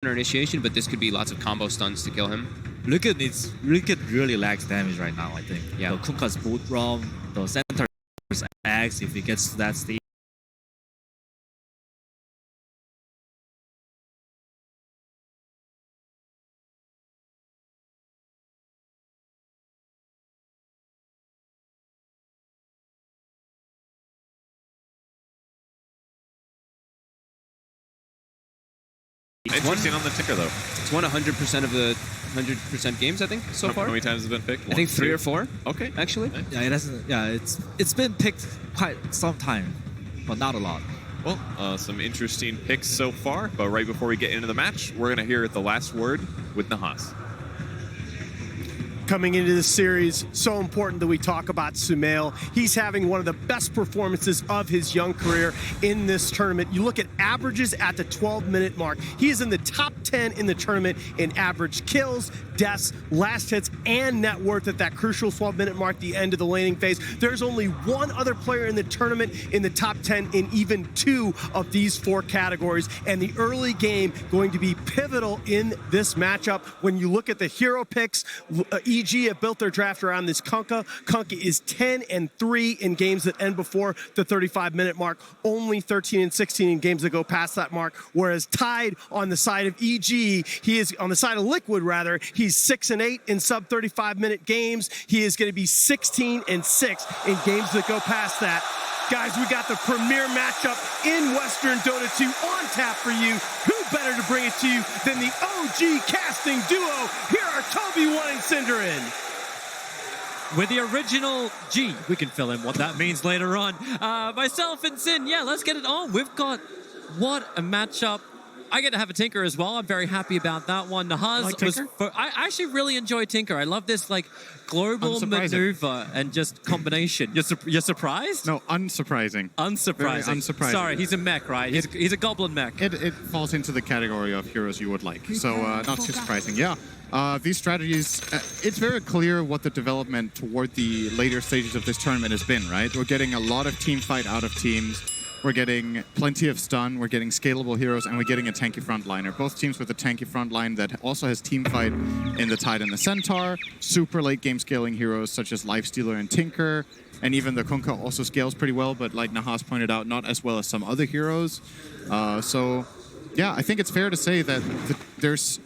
initiation, but this could be lots of combo stuns to kill him. Lyrical really lacks damage right now, I think. Yeah. The Kunkka's boot ROM, the center's X, if he gets to that stage. Interesting on the Tinker though. It's won 100% of the 100% games, I think, so far. How many times has it been picked? I think 3 or 4. Okay. Actually. Yeah, it hasn't. Yeah, it's been picked quite some time, but not a lot. Well, some interesting picks so far, but right before we get into the match, we're gonna hear the last word with Nahas. Coming into this series, so important that we talk about Sumail. He's having one of the best performances of his young career in this tournament. You look at averages at the 12-minute mark. He is in the top 10 in the tournament in average kills, deaths, last hits, and net worth at that crucial 12-minute mark, the end of the laning phase. There's only one other player in the tournament in the top 10 in even 2 of these 4 categories, and the early game going to be pivotal in this matchup. When you look at the hero picks, EG have built their draft around this Kunkka. Kunkka is 10-3 in games that end before the 35-minute mark, only 13-16 in games that go past that mark, whereas Tide on the side of EG, he is on the side of Liquid rather, he's 6-8 in sub 35-minute games. He is going to be 16-6 in games that go past that. Guys, we got the premier matchup in Western Dota 2 on tap for you. Who better to bring it to you than the OG casting duo? Here are Toby1 and Cinderin. With the original G, we can fill in what that means later on. Myself and Sin, yeah, let's get it on. We've got, what a matchup. I get to have a Tinker as well. I'm very happy about that one. Nahas like Tinker? I actually really enjoy Tinker. I love this like global maneuver and just combination. You're surprised? No, unsurprising. Unsurprising. Very unsurprising. Sorry, he's a mech, right? He's a goblin mech. It falls into the category of heroes you would like, so not too surprising. Yeah, these strategies, it's very clear what the development toward the later stages of this tournament has been, right? We're getting a lot of team fight out of teams. We're getting plenty of stun, we're getting scalable heroes, and we're getting a tanky frontliner. Both teams with a tanky frontline that also has team fight in the Tide and the Centaur. Super late game scaling heroes such as Lifestealer and Tinker. And even the Kunkka also scales pretty well, but like Nahas pointed out, not as well as some other heroes. So yeah, I think it's fair to say that there's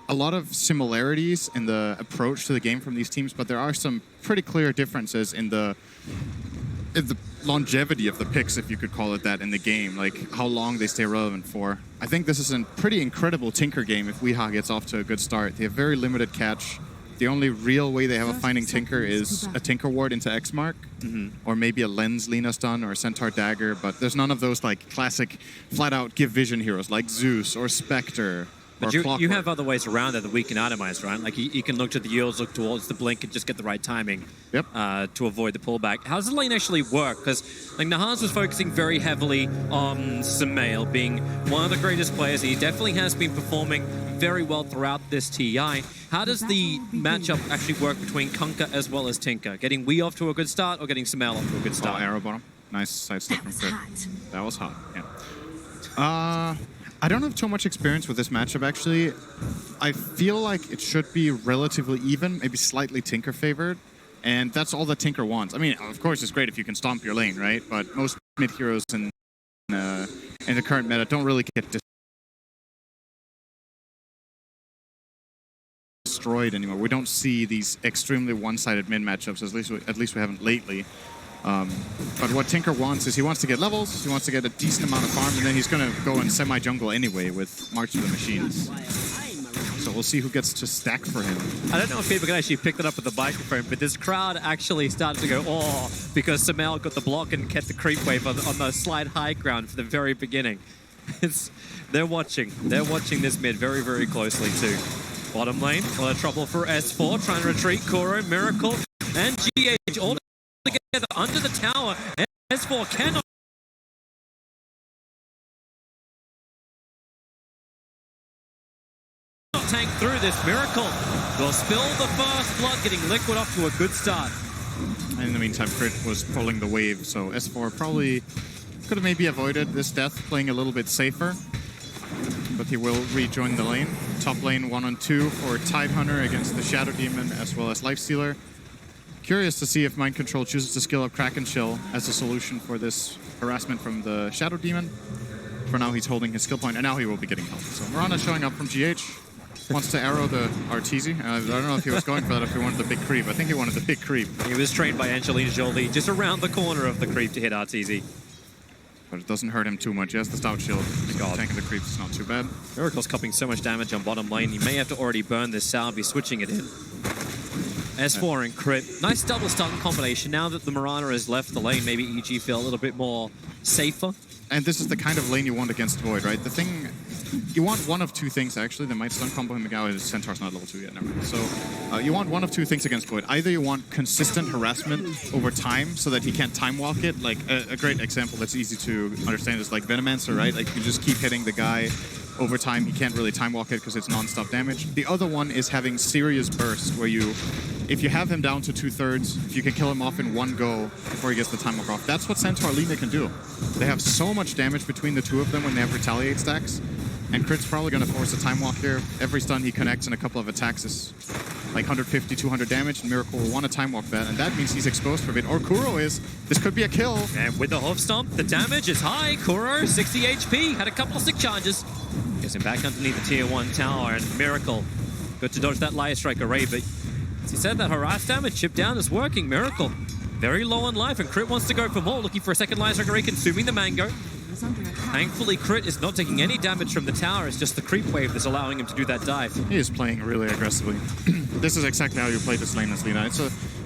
a lot of similarities in the approach to the game from these teams, but there are some pretty clear differences in the longevity of the picks, if you could call it that, in the game, like how long they stay relevant for. I think this is a pretty incredible Tinker game if Weeha gets off to a good start. They have very limited catch. The only real way they have of finding Tinker is a Tinker Ward into X-Mark, or maybe a Lens Lina stun or a Centaur Dagger, but there's none of those like classic flat-out give vision heroes like Zeus or Spectre. But you have other ways around it that we can itemize, right? Like you can look to the yields, look towards the blink, and just get the right timing to avoid the pullback. How does the lane actually work? Because like Nahas was focusing very heavily on Sumail being one of the greatest players. He definitely has been performing very well throughout this TI. How does the matchup actually work between Kunkka as well as Tinker? Getting Wee off to a good start or getting Sumail off to a good start? Arrow bottom. Nice sidestep from Crit. That was hot, yeah. I don't have too much experience with this matchup, actually. I feel like it should be relatively even, maybe slightly Tinker favored, and that's all that Tinker wants. I mean, of course, it's great if you can stomp your lane, right? But most mid heroes in the current meta don't really get destroyed anymore. We don't see these extremely one-sided mid matchups, at least we haven't lately. But what Tinker wants is he wants to get levels, he wants to get a decent amount of farm, and then he's going to go in semi-jungle anyway with March of the Machines. So we'll see who gets to stack for him. I don't know if people can actually pick that up with the microphone, but this crowd actually started to go, oh, because Sumail got the block and kept the creep wave on the slight high ground for the very beginning. They're watching this mid very, very closely too. Bottom lane, a lot of trouble for S4, trying to retreat. Kuro, Miracle, and GH all together under the tower, and S4 cannot tank through this. Miracle will spill the first blood, getting Liquid off to a good start. And in the meantime, Crit was pulling the wave, so S4 probably could have maybe avoided this death, playing a little bit safer. but he will rejoin the lane. Top lane 1-on-2 for Tidehunter against the Shadow Demon as well as Lifestealer. Curious to see if Mind Control chooses to skill up Kraken Chill as a solution for this harassment from the Shadow Demon. For now, he's holding his skill point, and now he will be getting help. So Mirana showing up from GH. Wants to arrow the Arteezy. I don't know if he was going for that, if he wanted the big creep. I think he wanted the big creep. He was trained by Angelina Jolie just around the corner of the creep to hit Arteezy. But it doesn't hurt him too much. He has the Stout Shield. Tanking the creeps is not too bad. Miracle's copying so much damage on bottom lane. He may have to already burn this salve. He's switching it in. S4 and crit. Nice double stun combination. Now that the Mirana has left the lane, maybe EG feel a little bit more safer. And this is the kind of lane you want against Void, right? The thing, you want one of two things, actually. They might stun combo him again. His Centaur's not level 2 yet, never mind. So you want one of two things against Void. Either you want consistent harassment over time so that he can't time walk it. Like a great example that's easy to understand is like Venomancer, right? Like you just keep hitting the guy over time. He can't really time walk it because it's non-stop damage. The other one is having serious bursts where you, if you have him down to 2/3, if you can kill him off in one go before he gets the time walk off, that's what Centaur Lina can do. They have so much damage between the two of them when they have retaliate stacks, and Crit's probably going to force a time walk here. Every stun he connects in a couple of attacks is like 150, 200 damage, and Miracle will want to time walk that, and that means he's exposed for a bit. Or Kuro is. This could be a kill. And with the hoof stomp, the damage is high. Kuro, 60 HP, had a couple of sick charges. Gets him back underneath the tier 1 tower, and Miracle good to dodge that Liar Strike array, but as he said, that harass damage chip down is working. Miracle very low on life, and Crit wants to go for more, looking for a second Liar Strike array, consuming the Mango. Thankfully, Crit is not taking any damage from the tower. It's just the creep wave that's allowing him to do that dive. He is playing really aggressively. This is exactly how you play this lane as Lina.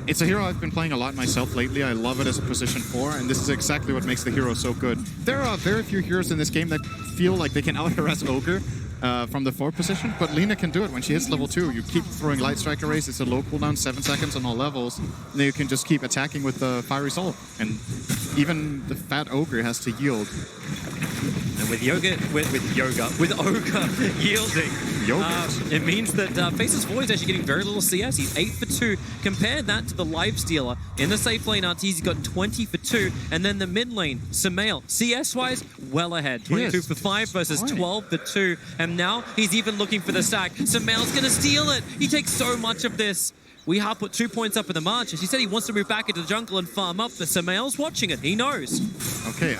It's a hero I've been playing a lot myself lately. I love it as a position 4, and this is exactly what makes the hero so good. There are very few heroes in this game that feel like they can out-harass Ogre from the 4 position, but Lina can do it when she hits level 2. You keep throwing Light Strike arrays, it's a low cooldown, 7 seconds on all levels, and then you can just keep attacking with the Fiery Soul. And even the fat Ogre has to yield. And with Ogre yielding, it means that Faceless Void is actually getting very little CS. He's 8 for 2. Compare that to the Lifestealer. In the safe lane, Arteezy got 20 for 2. And then the mid lane, Sumail, CS-wise, well ahead. 22 for 5 versus 12 for 2. And now he's even looking for the stack. Sumail's going to steal it. He takes so much of this. Weehaw put 2 points up in the march. As he said, he wants to move back into the jungle and farm up, but Sumail's watching it. He knows. Okay,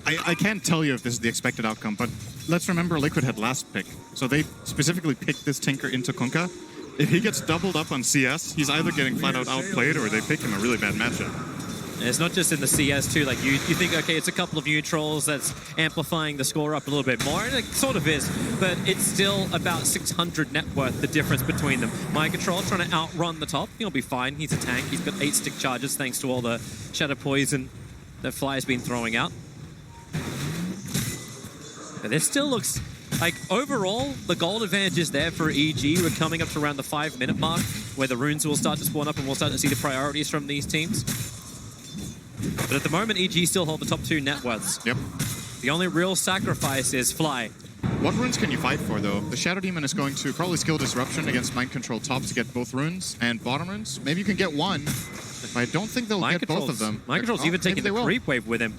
I can't tell you if this is the expected outcome, but let's remember Liquid had last pick. So they specifically picked this Tinker into Kunkka. If he gets doubled up on CS, he's either getting flat out outplayed or they pick him a really bad matchup. And it's not just in the CS too, like you think, okay, it's a couple of neutrals that's amplifying the score up a little bit more, and it sort of is, but it's still about 600 net worth, the difference between them. Mind Control trying to outrun the top, he'll be fine, he's a tank, he's got 8 stick charges thanks to all the Shadow Poison that Fly's been throwing out. But this still looks like, overall, the gold advantage is there for EG. We're coming up to around the 5-minute mark, where the runes will start to spawn up and we'll start to see the priorities from these teams. But at the moment, EG still hold the top 2 net worths. Yep. The only real sacrifice is Fly. What runes can you fight for, though? The Shadow Demon is going to probably skill Disruption against Mind Control top to get both runes and bottom runes. Maybe you can get one, but I don't think they'll get both of them. Mind Control's even taking the creep wave with him.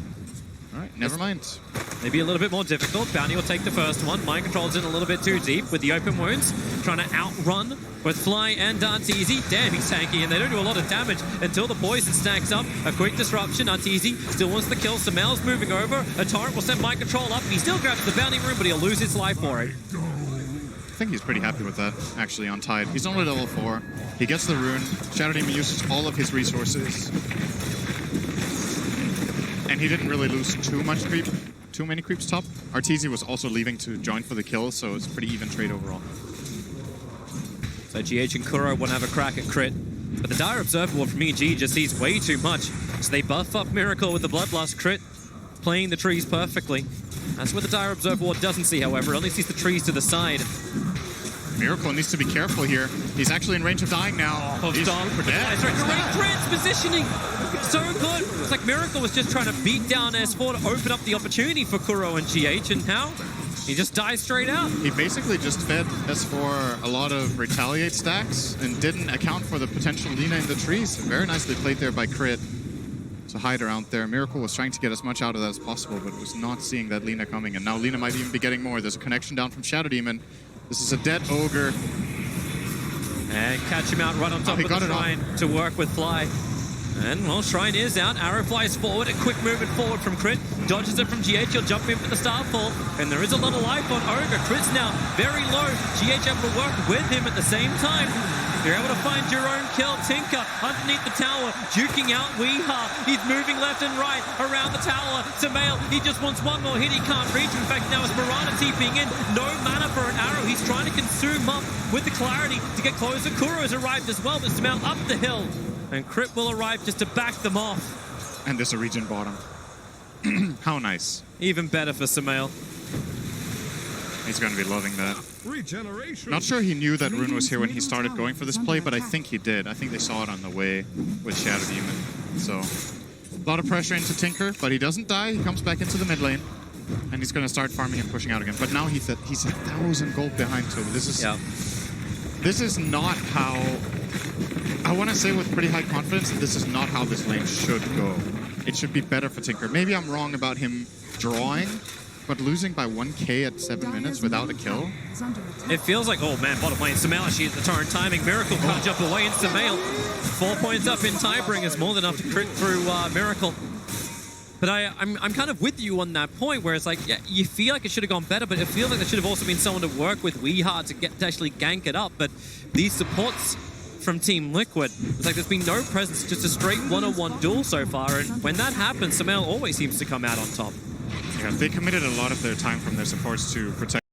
All right, never mind. Maybe a little bit more difficult. Bounty will take the first one. Mind Control's in a little bit too deep with the open wounds, trying to outrun with Fly and Arteezy. Damn, he's tanky, and they don't do a lot of damage until the poison stacks up. A quick disruption. Arteezy still wants the kill. Sumail's moving over. A torrent will send Mind Control up. He still grabs the bounty rune, but he'll lose his life for it. I think he's pretty happy with that, actually, on Tide. He's only level 4. He gets the rune. Shadow Demon uses all of his resources. And he didn't really lose too many creeps top. Arteezy was also leaving to join for the kill, so it's a pretty even trade overall. So GH and Kuro want to have a crack at Crit. But the Dire Observable from EG just sees way too much. So they buff up Miracle with the Bloodlust. Crit playing the trees perfectly. That's what the Dire Observable doesn't see, however. It only sees the trees to the side. Miracle needs to be careful here. He's actually in range of dying now. Great positioning. So good. It's like Miracle was just trying to beat down S4 to open up the opportunity for Kuro and GH, and how? He just dies straight out. He basically just fed S4 a lot of retaliate stacks and didn't account for the potential Lina in the trees. Very nicely played there by Crit to hide around there. Miracle was trying to get as much out of that as possible, but was not seeing that Lina coming. And now Lina might even be getting more. There's a connection down from Shadow Demon. This is a dead Ogre. And catch him out right on top of the Shrine to work with Fly. And, well, Shrine is out. Arrow flies forward. A quick movement forward from Crit. Dodges it from GH. He'll jump in for the Starfall. And there is a lot of life on Ogre. Crit's now very low. GH able to work with him at the same time. You're able to find your own kill. Tinker underneath the tower, duking out Weeha. He's moving left and right around the tower. Samael, he just wants one more hit. He can't reach. In fact, now it's Mirana TPing in. No mana for an arrow. He's trying to consume up with the clarity to get closer. Kuro has arrived as well, but Samael up the hill. And Crit will arrive just to back them off. And there's a regen bottom. How nice. Even better for Samael. He's going to be loving that. Not sure he knew that Rune was here when he started going for this play, but I think he did. I think they saw it on the way with Shadow Demon. So, a lot of pressure into Tinker, but he doesn't die. He comes back into the mid lane, and he's going to start farming and pushing out again. But now he's 1,000 gold behind, so this is not how... I want to say with pretty high confidence that this is not how this lane should go. It should be better for Tinker. Maybe I'm wrong about him drawing, but losing by 1k at 7 minutes without a kill? It feels like, oh man, bottom lane, Samael actually at the torrent timing. Miracle can't jump away in Samael. 4 points up in Tiebring is more than enough to crit through Miracle. But I'm kind of with you on that point where it's like, yeah, you feel like it should have gone better, but it feels like there should have also been someone to work with Weeha to actually gank it up. But these supports from Team Liquid, it's like there's been no presence, just a straight one-on-one duel so far. And when that happens, Samael always seems to come out on top. Yeah, they committed a lot of their time from their supports to protect